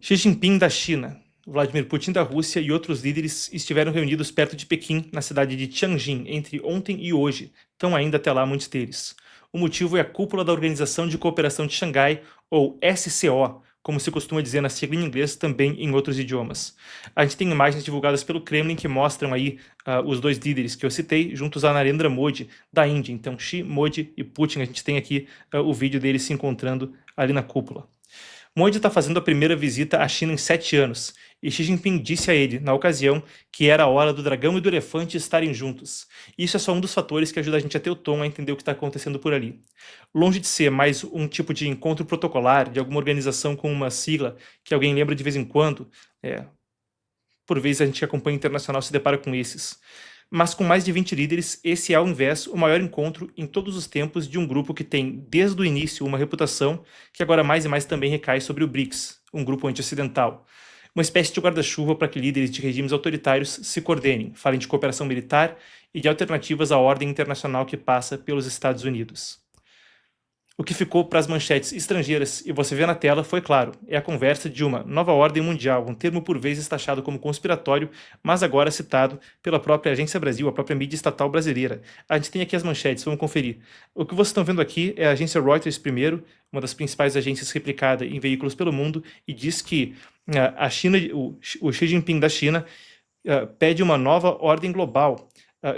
Xi Jinping da China, Vladimir Putin da Rússia e outros líderes estiveram reunidos perto de Pequim, na cidade de Tianjin, entre ontem e hoje. Estão ainda até lá muitos deles. O motivo é a cúpula da Organização de Cooperação de Xangai, ou SCO, como se costuma dizer na sigla em inglês, também em outros idiomas. A gente tem imagens divulgadas pelo Kremlin que mostram aí os dois líderes que eu citei, juntos a Narendra Modi, da Índia. Então, Xi, Modi e Putin, a gente tem aqui o vídeo deles se encontrando ali na cúpula. Modi está fazendo a primeira visita à China em 7 anos, e Xi Jinping disse a ele, na ocasião, que era a hora do dragão e do elefante estarem juntos. Isso é só um dos fatores que ajuda a gente a ter o tom, a entender o que está acontecendo por ali. Longe de ser mais um tipo de encontro protocolar, de alguma organização com uma sigla que alguém lembra de vez em quando, por vezes a gente que acompanha internacional se depara com esses. Mas com mais de 20 líderes, esse é, ao invés, o maior encontro em todos os tempos de um grupo que tem, desde o início, uma reputação que agora mais e mais também recai sobre o BRICS, um grupo anti-ocidental. Uma espécie de guarda-chuva para que líderes de regimes autoritários se coordenem, falem de cooperação militar e de alternativas à ordem internacional que passa pelos Estados Unidos. O que ficou para as manchetes estrangeiras, e você vê na tela, foi claro, é a conversa de uma nova ordem mundial, um termo por vezes taxado como conspiratório, mas agora citado pela própria Agência Brasil, a própria mídia estatal brasileira. A gente tem aqui as manchetes, vamos conferir. O que vocês estão vendo aqui é a agência Reuters primeiro, uma das principais agências replicada em veículos pelo mundo, e diz que a China, o Xi Jinping da China pede uma nova ordem global,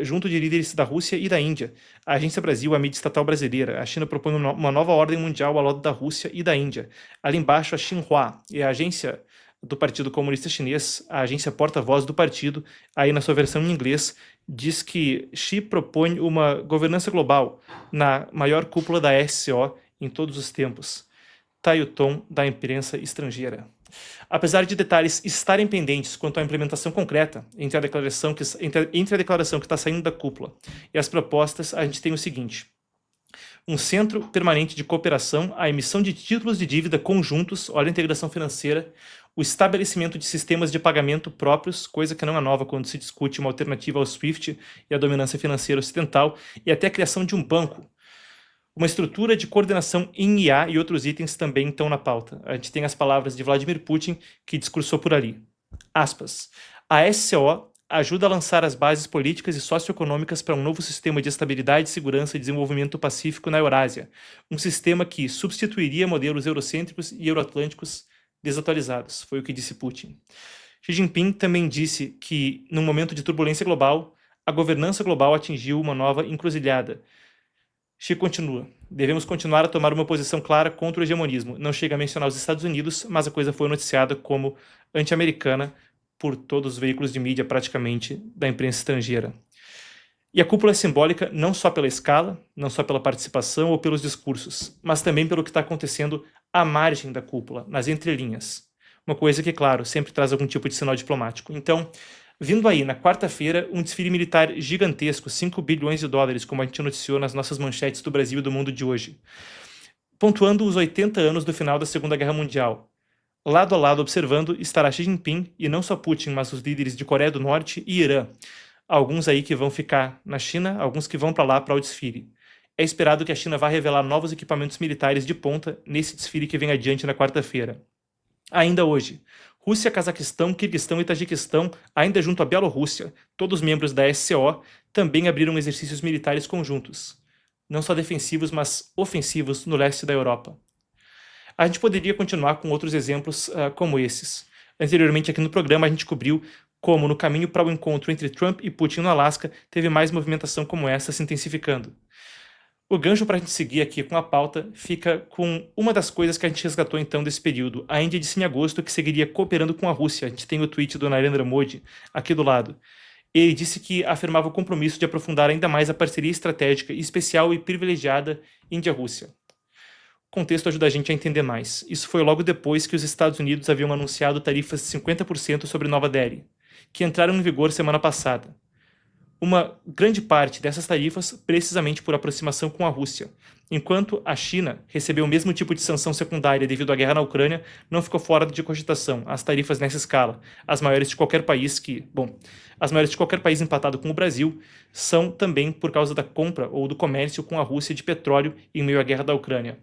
junto de líderes da Rússia e da Índia. A Agência Brasil, a mídia estatal brasileira. A China propõe uma nova ordem mundial ao lado da Rússia e da Índia. Ali embaixo, a Xinhua, e a agência do Partido Comunista Chinês, a agência porta-voz do partido, aí na sua versão em inglês, diz que Xi propõe uma governança global na maior cúpula da SCO em todos os tempos. Tá aí o tom da imprensa estrangeira. Apesar de detalhes estarem pendentes quanto à implementação concreta entre a declaração que está saindo da cúpula e as propostas, a gente tem o seguinte: um centro permanente de cooperação, a emissão de títulos de dívida conjuntos, olha a integração financeira, o estabelecimento de sistemas de pagamento próprios, coisa que não é nova quando se discute uma alternativa ao SWIFT e à dominância financeira ocidental, e até a criação de um banco. Uma estrutura de coordenação em IA e outros itens também estão na pauta. A gente tem as palavras de Vladimir Putin, que discursou por ali. Aspas. A SCO ajuda a lançar as bases políticas e socioeconômicas para um novo sistema de estabilidade, segurança e desenvolvimento pacífico na Eurásia. Um sistema que substituiria modelos eurocêntricos e euroatlânticos desatualizados, foi o que disse Putin. Xi Jinping também disse que, num momento de turbulência global, a governança global atingiu uma nova encruzilhada. Xi continua. Devemos continuar a tomar uma posição clara contra o hegemonismo. Não chega a mencionar os Estados Unidos, mas a coisa foi noticiada como anti-americana por todos os veículos de mídia, praticamente, da imprensa estrangeira. E a cúpula é simbólica não só pela escala, não só pela participação ou pelos discursos, mas também pelo que está acontecendo à margem da cúpula, nas entrelinhas. Uma coisa que, claro, sempre traz algum tipo de sinal diplomático. Então, vindo aí, na quarta-feira, um desfile militar gigantesco, 5 bilhões de dólares, como a gente noticiou nas nossas manchetes do Brasil e do mundo de hoje. Pontuando os 80 anos do final da Segunda Guerra Mundial. Lado a lado observando estará Xi Jinping, e não só Putin, mas os líderes de Coreia do Norte e Irã. Alguns aí que vão ficar na China, alguns que vão para lá para o desfile. É esperado que a China vá revelar novos equipamentos militares de ponta nesse desfile que vem adiante na quarta-feira. Ainda hoje, Rússia, Cazaquistão, Quirguistão e Tajiquistão, ainda junto à Bielorrússia, todos membros da SCO, também abriram exercícios militares conjuntos. Não só defensivos, mas ofensivos no leste da Europa. A gente poderia continuar com outros exemplos como esses. Anteriormente aqui no programa a gente cobriu como no caminho para o encontro entre Trump e Putin no Alasca teve mais movimentação como essa se intensificando. O gancho para a gente seguir aqui com a pauta fica com uma das coisas que a gente resgatou então desse período. A Índia disse em agosto que seguiria cooperando com a Rússia. A gente tem o tweet do Narendra Modi aqui do lado. Ele disse que afirmava o compromisso de aprofundar ainda mais a parceria estratégica, especial e privilegiada Índia-Rússia. O contexto ajuda a gente a entender mais. Isso foi logo depois que os Estados Unidos haviam anunciado tarifas de 50% sobre Nova Delhi, que entraram em vigor semana passada. Uma grande parte dessas tarifas precisamente por aproximação com a Rússia. Enquanto a China recebeu o mesmo tipo de sanção secundária devido à guerra na Ucrânia, não ficou fora de cogitação as tarifas nessa escala. As maiores de qualquer país as maiores de qualquer país empatado com o Brasil são também por causa da compra ou do comércio com a Rússia de petróleo em meio à guerra da Ucrânia.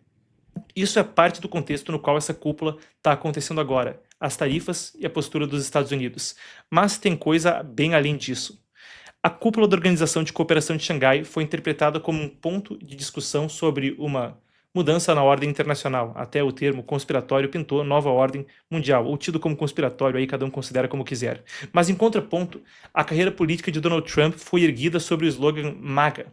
Isso é parte do contexto no qual essa cúpula está acontecendo agora. as tarifas e a postura dos Estados Unidos. Mas tem coisa bem além disso. A cúpula da Organização de Cooperação de Xangai foi interpretada como um ponto de discussão sobre uma mudança na ordem internacional. Até o termo conspiratório pintou nova ordem mundial, ou tido como conspiratório, aí cada um considera como quiser. Mas em contraponto, a carreira política de Donald Trump foi erguida sobre o slogan MAGA,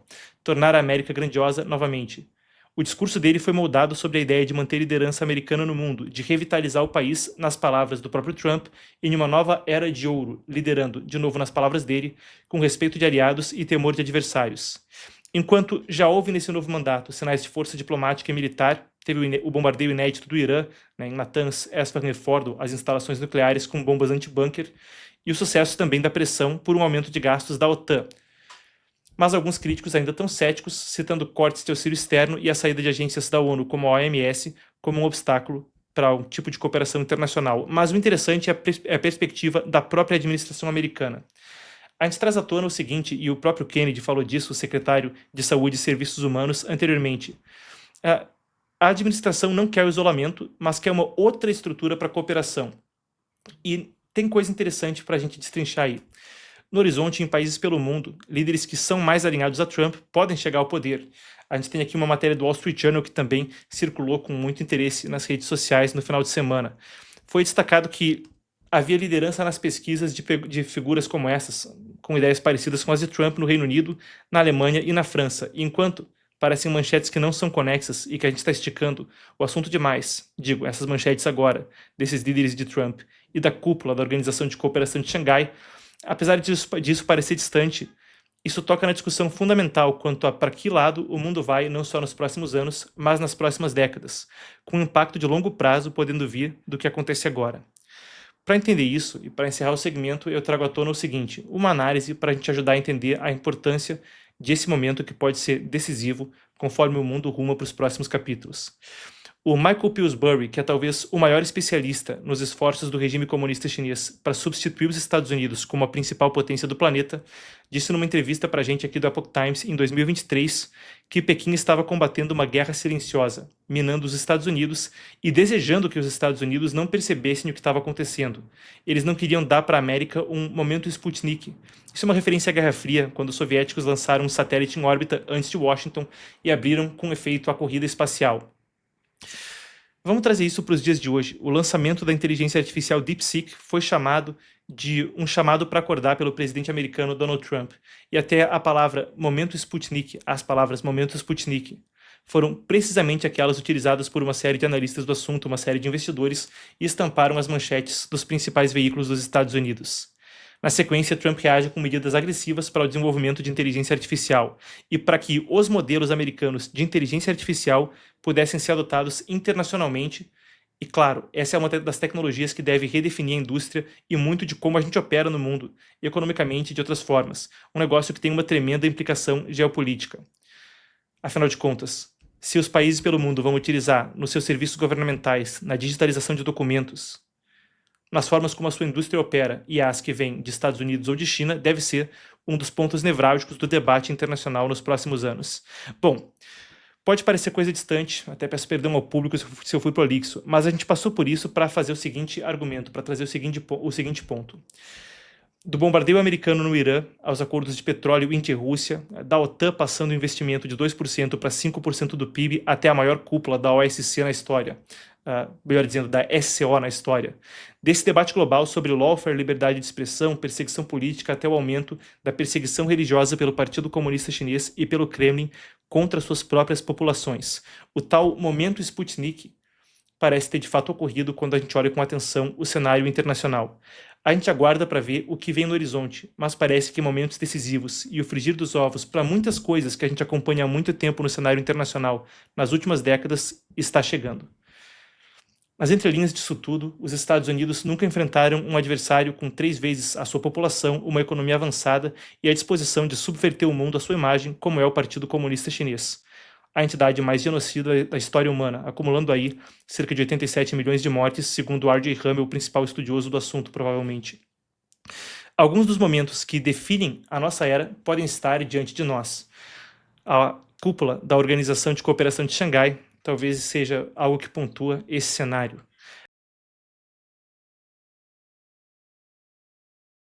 tornar a América grandiosa novamente. O discurso dele foi moldado sobre a ideia de manter liderança americana no mundo, de revitalizar o país, nas palavras do próprio Trump, em uma nova era de ouro, liderando, de novo nas palavras dele, com respeito de aliados e temor de adversários. Enquanto já houve nesse novo mandato sinais de força diplomática e militar, teve o bombardeio inédito do Irã, em Natanz, Esfahan e Fordo, as instalações nucleares com bombas anti-bunker, e o sucesso também da pressão por um aumento de gastos da OTAN. Mas alguns críticos ainda estão céticos, citando cortes de auxílio externo e a saída de agências da ONU, como a OMS, como um obstáculo para um tipo de cooperação internacional. Mas o interessante é a perspectiva da própria administração americana. A gente traz à tona o seguinte, e o próprio Kennedy falou disso, o secretário de Saúde e Serviços Humanos, anteriormente. A administração não quer o isolamento, mas quer uma outra estrutura para a cooperação. E tem coisa interessante para a gente destrinchar aí. No horizonte, em países pelo mundo, líderes que são mais alinhados a Trump podem chegar ao poder. A gente tem aqui uma matéria do Wall Street Journal que também circulou com muito interesse nas redes sociais no final de semana. Foi destacado que havia liderança nas pesquisas de figuras como essas, com ideias parecidas com as de Trump no Reino Unido, na Alemanha e na França, enquanto parecem manchetes que não são conexas e que a gente está esticando o assunto demais, digo, essas manchetes agora, desses líderes de Trump e da cúpula da Organização de Cooperação de Xangai, apesar disso parecer distante, isso toca na discussão fundamental quanto a para que lado o mundo vai não só nos próximos anos, mas nas próximas décadas, com um impacto de longo prazo podendo vir do que acontece agora. Para entender isso, e para encerrar o segmento, eu trago à tona o seguinte, uma análise para a gente ajudar a entender a importância desse momento que pode ser decisivo conforme o mundo ruma para os próximos capítulos. O Michael Pillsbury, que é talvez o maior especialista nos esforços do regime comunista chinês para substituir os Estados Unidos como a principal potência do planeta, disse numa entrevista para a gente aqui do Epoch Times em 2023 que Pequim estava combatendo uma guerra silenciosa, minando os Estados Unidos e desejando que os Estados Unidos não percebessem o que estava acontecendo. Eles não queriam dar para a América um momento Sputnik. Isso é uma referência à Guerra Fria, quando os soviéticos lançaram um satélite em órbita antes de Washington e abriram com efeito a corrida espacial. Vamos trazer isso para os dias de hoje. O lançamento da inteligência artificial DeepSeek foi chamado de um chamado para acordar pelo presidente americano Donald Trump. E até a palavra momento Sputnik, as palavras momento Sputnik, foram precisamente aquelas utilizadas por uma série de analistas do assunto, uma série de investidores, e estamparam as manchetes dos principais veículos dos Estados Unidos. Na sequência, Trump reage com medidas agressivas para o desenvolvimento de inteligência artificial e para que os modelos americanos de inteligência artificial pudessem ser adotados internacionalmente. E claro, essa é uma das tecnologias que deve redefinir a indústria e muito de como a gente opera no mundo, economicamente e de outras formas. Um negócio que tem uma tremenda implicação geopolítica. Afinal de contas, se os países pelo mundo vão utilizar nos seus serviços governamentais, na digitalização de documentos, nas formas como a sua indústria opera e as que vêm de Estados Unidos ou de China, deve ser um dos pontos nevrálgicos do debate internacional nos próximos anos. Bom, pode parecer coisa distante, até peço perdão ao público se eu fui prolixo, mas a gente passou por isso para fazer o seguinte argumento, para trazer o seguinte ponto. Do bombardeio americano no Irã, aos acordos de petróleo inter-Rússia, da OTAN passando o investimento de 2% para 5% do PIB, até a maior cúpula da OSCE na história, melhor dizendo, da SCO na história. Desse debate global sobre lawfare, liberdade de expressão, perseguição política, até o aumento da perseguição religiosa pelo Partido Comunista Chinês e pelo Kremlin contra suas próprias populações. O tal momento Sputnik parece ter de fato ocorrido quando a gente olha com atenção o cenário internacional. A gente aguarda para ver o que vem no horizonte, mas parece que momentos decisivos e o frigir dos ovos para muitas coisas que a gente acompanha há muito tempo no cenário internacional nas últimas décadas está chegando. Nas entrelinhas disso tudo, os Estados Unidos nunca enfrentaram um adversário com 3 vezes a sua população, uma economia avançada e a disposição de subverter o mundo à sua imagem, como é o Partido Comunista Chinês. A entidade mais genocida da história humana, acumulando aí cerca de 87 milhões de mortes, segundo R.J. Hamel, o principal estudioso do assunto, provavelmente. Alguns dos momentos que definem a nossa era podem estar diante de nós. A cúpula da Organização de Cooperação de Xangai talvez seja algo que pontua esse cenário.